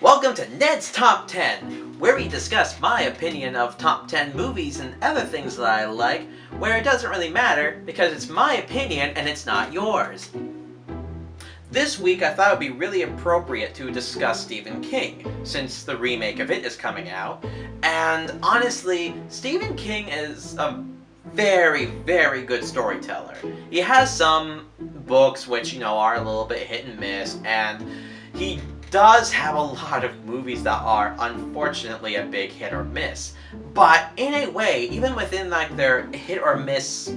Welcome to Ned's Top 10, where we discuss my opinion of top 10 movies and other things that I like, where it doesn't really matter because it's my opinion and it's not yours. This week I thought it would be really appropriate to discuss Stephen King, since the remake of it is coming out, and honestly, Stephen King is a very, very good storyteller. He has some books which, are a little bit hit and miss, and he does have a lot of movies that are unfortunately a big hit or miss. But in a way, even within their hit or miss,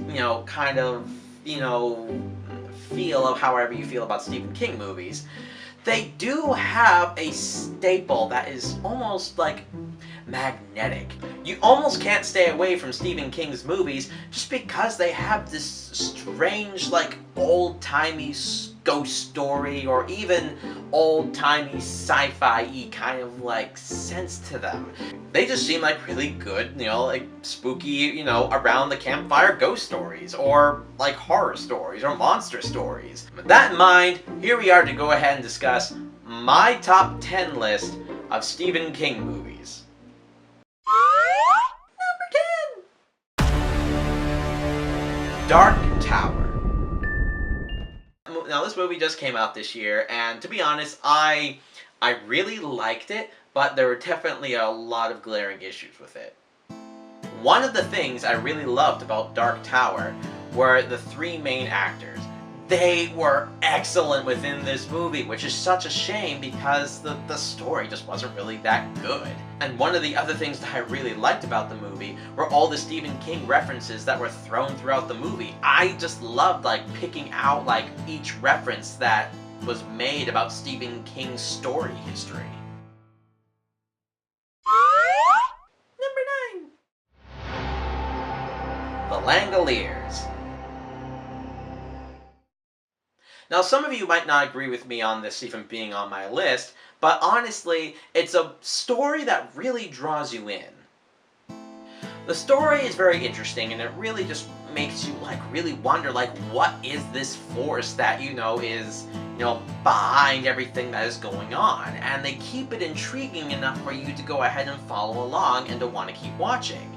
feel of however you feel about Stephen King movies, they do have a staple that is almost magnetic. You almost can't stay away from Stephen King's movies just because they have this strange, old-timey ghost story or even old-timey sci-fi-y kind of sense to them. They just seem like really good, spooky, around the campfire ghost stories or horror stories or monster stories. With that in mind, here we are to go ahead and discuss my top 10 list of Stephen King movies. Number 10! Dark Tower. Now this movie just came out this year, and to be honest, I really liked it, but there were definitely a lot of glaring issues with it. One of the things I really loved about Dark Tower were the three main actors. They were excellent within this movie, which is such a shame because the story just wasn't really that good. And one of the other things that I really liked about the movie were all the Stephen King references that were thrown throughout the movie. I just loved picking out each reference that was made about Stephen King's story history. Number 9. The Langoliers. Now, some of you might not agree with me on this even being on my list, but honestly, it's a story that really draws you in. The story is very interesting, and it really just makes you really wonder what is this force that is behind everything that is going on, and they keep it intriguing enough for you to go ahead and follow along and to want to keep watching.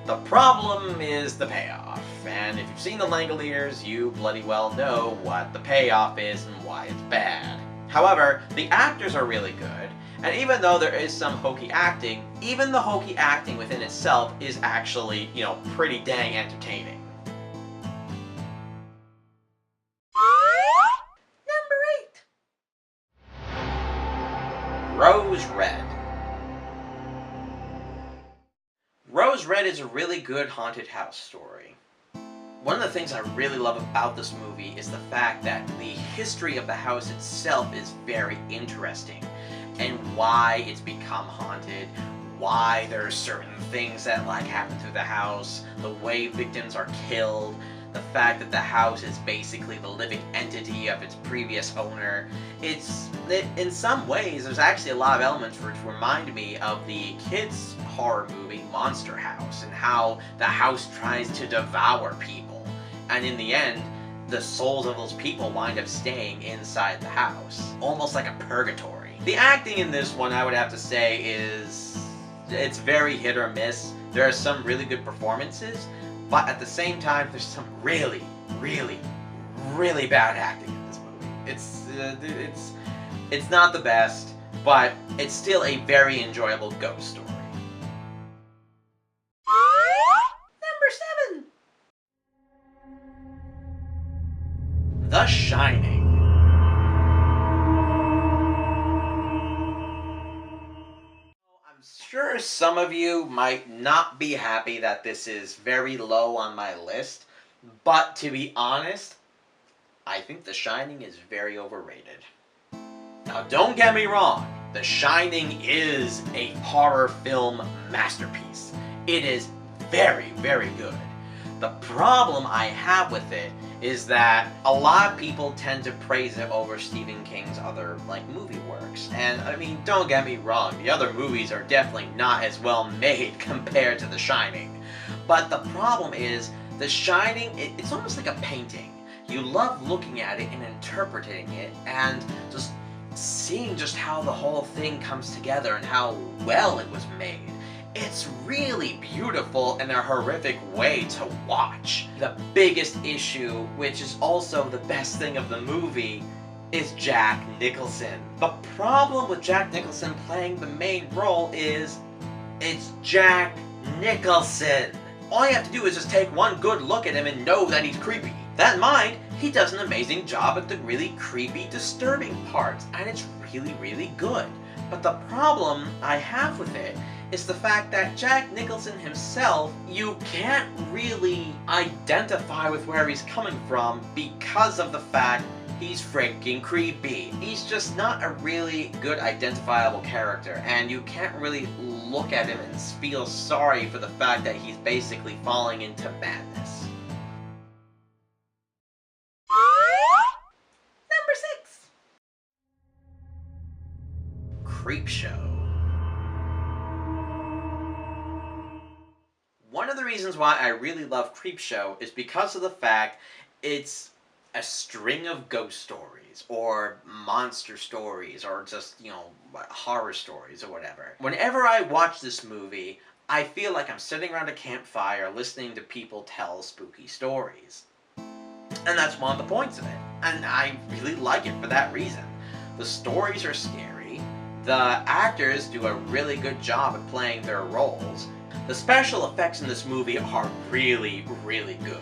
The problem is the payoff, and if you've seen The Langoliers, you bloody well know what the payoff is and why it's bad. However, the actors are really good, and even though there is some hokey acting, even the hokey acting within itself is actually, pretty dang entertaining. Number 8. Rose Red. Rose Red is a really good haunted house story. One of the things I really love about this movie is the fact that the history of the house itself is very interesting, and why it's become haunted, why there are certain things that happen to the house, the way victims are killed, the fact that the house is basically the living entity of its previous owner. In some ways, there's actually a lot of elements which remind me of the kids' horror movie Monster House, and how the house tries to devour people, and in the end, the souls of those people wind up staying inside the house, almost like a purgatory. The acting in this one, I would have to say, it's very hit or miss. There are some really good performances, but at the same time, there's some really, really, really bad acting in this movie. It's not the best, but it's still a very enjoyable ghost story. Number 7. The Shining. I'm sure some of you might not be happy that this is very low on my list, but to be honest, I think The Shining is very overrated. Now, don't get me wrong, The Shining is a horror film masterpiece. It is very, very good. The problem I have with it is that a lot of people tend to praise it over Stephen King's other, movie works. And, I mean, don't get me wrong, the other movies are definitely not as well made compared to The Shining. But the problem is, The Shining, it's almost like a painting. You love looking at it and interpreting it, and just seeing just how the whole thing comes together and how well it was made. It's really beautiful in a horrific way to watch. The biggest issue, which is also the best thing of the movie, is Jack Nicholson. The problem with Jack Nicholson playing the main role is it's Jack Nicholson. All you have to do is just take one good look at him and know that he's creepy. That in mind, he does an amazing job at the really creepy, disturbing parts, and it's really, really good. But the problem I have with it is the fact that Jack Nicholson himself, you can't really identify with where he's coming from because of the fact he's freaking creepy. He's just not a really good identifiable character, and you can't really look at him and feel sorry for the fact that he's basically falling into madness. Number 6. Creepshow. One of the reasons why I really love Creepshow is because of the fact it's a string of ghost stories, or monster stories, or just, horror stories, or whatever. Whenever I watch this movie, I feel like I'm sitting around a campfire listening to people tell spooky stories. And that's one of the points of it. And I really like it for that reason. The stories are scary, the actors do a really good job at playing their roles, the special effects in this movie are really, really good.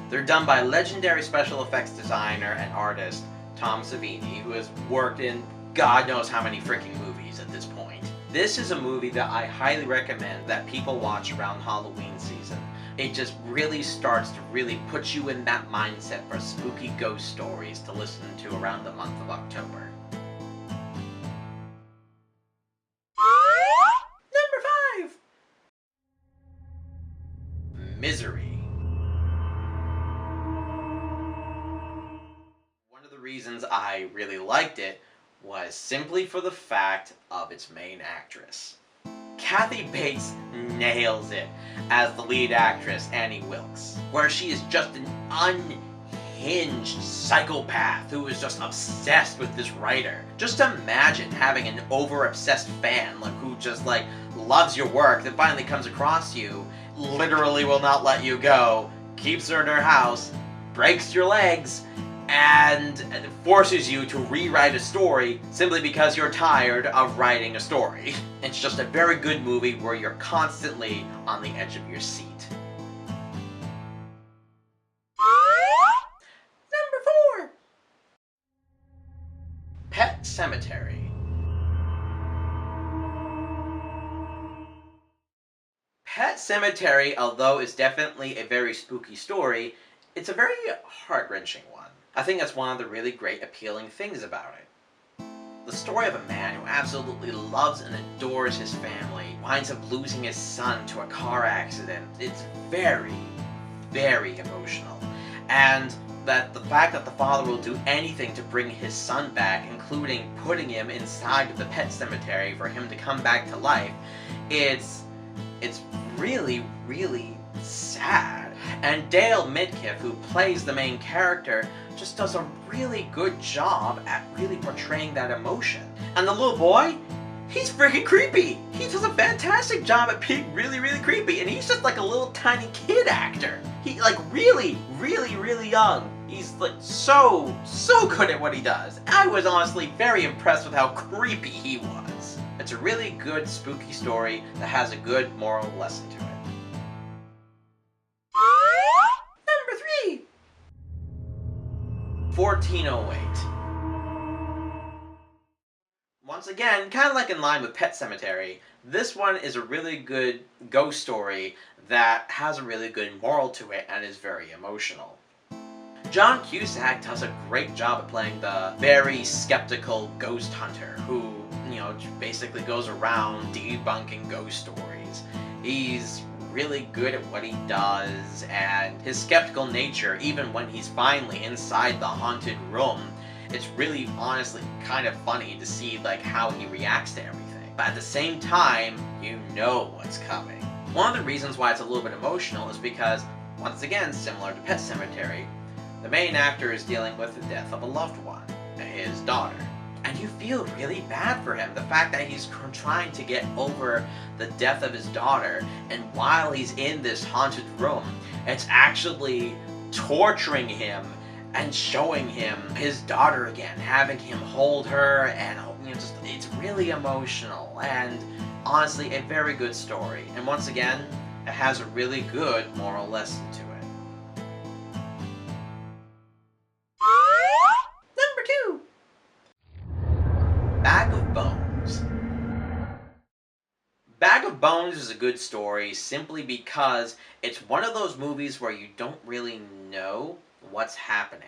They're done by legendary special effects designer and artist Tom Savini, who has worked in God knows how many freaking movies at this point. This is a movie that I highly recommend that people watch around Halloween season. It just really starts to really put you in that mindset for spooky ghost stories to listen to around the month of October. Number 5. Misery. One of the reasons I really liked it was simply for the fact of its main actress. Kathy Bates nails it as the lead actress, Annie Wilkes, where she is just an unhinged psychopath who is just obsessed with this writer. Just imagine having an over-obsessed fan who just loves your work, that finally comes across you, literally will not let you go, keeps her in her house, breaks your legs, and forces you to rewrite a story simply because you're tired of writing a story. It's just a very good movie where you're constantly on the edge of your seat. Number 4. Pet Sematary. Pet Sematary, although it's definitely a very spooky story, it's a very heart-wrenching one. I think that's one of the really great appealing things about it. The story of a man who absolutely loves and adores his family winds up losing his son to a car accident. It's very, very emotional. And that the fact that the father will do anything to bring his son back, including putting him inside of the pet cemetery for him to come back to life, it's really, really sad. And Dale Midkiff, who plays the main character, just does a really good job at really portraying that emotion. And the little boy, he's freaking creepy! He does a fantastic job at being really, really creepy, and he's just like a little tiny kid actor. He, really, really, really young. He's so good at what he does. I was honestly very impressed with how creepy he was. It's a really good spooky story that has a good moral lesson to it. Number 3. 1408. Once again, kind of in line with Pet Sematary, this one is a really good ghost story that has a really good moral to it and is very emotional. John Cusack does a great job at playing the very skeptical ghost hunter who, basically goes around debunking ghost stories. He's really good at what he does, and his skeptical nature, even when he's finally inside the haunted room, it's really honestly kind of funny to see how he reacts to everything. But at the same time, you know what's coming. One of the reasons why it's a little bit emotional is because, once again, similar to Pet Sematary, the main actor is dealing with the death of a loved one, his daughter. And you feel really bad for him. The fact that he's trying to get over the death of his daughter, and while he's in this haunted room, it's actually torturing him and showing him his daughter again, having him hold her, and just it's really emotional and honestly a very good story. And once again, it has a really good moral lesson to it. Number 2. Bag of Bones. Bag of Bones is a good story simply because it's one of those movies where you don't really know what's happening.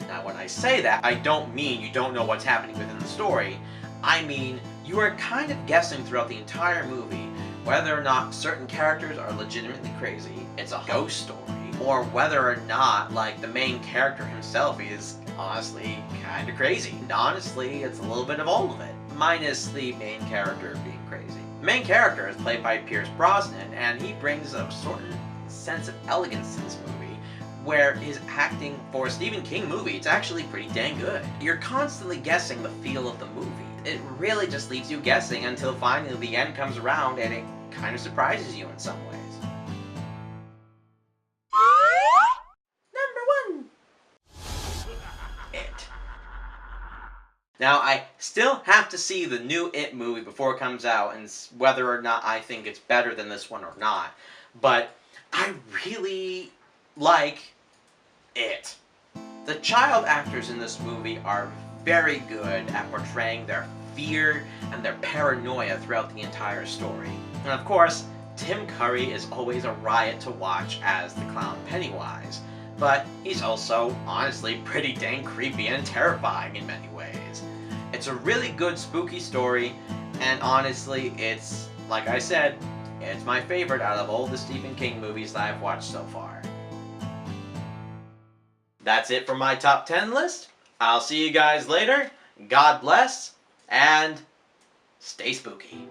Now when I say that, I don't mean you don't know what's happening within the story. I mean, you are kind of guessing throughout the entire movie whether or not certain characters are legitimately crazy, it's a ghost story, or whether or not, like, the main character himself is honestly kind of crazy. And honestly, it's a little bit of all of it, minus the main character being crazy. The main character is played by Pierce Brosnan, and he brings a certain sense of elegance to this movie, where his acting for a Stephen King movie, it's actually pretty dang good. You're constantly guessing the feel of the movie. It really just leaves you guessing until finally the end comes around and it kind of surprises you in some ways. Number 1. It. Now, I still have to see the new It movie before it comes out, and whether or not I think it's better than this one or not. But I really like It. The child actors in this movie are very good at portraying their fear and their paranoia throughout the entire story. And of course, Tim Curry is always a riot to watch as the clown Pennywise, but he's also, honestly, pretty dang creepy and terrifying in many ways. It's a really good spooky story, and honestly, it's, like I said, it's my favorite out of all the Stephen King movies that I've watched so far. That's it for my top 10 list. I'll see you guys later. God bless, and stay spooky.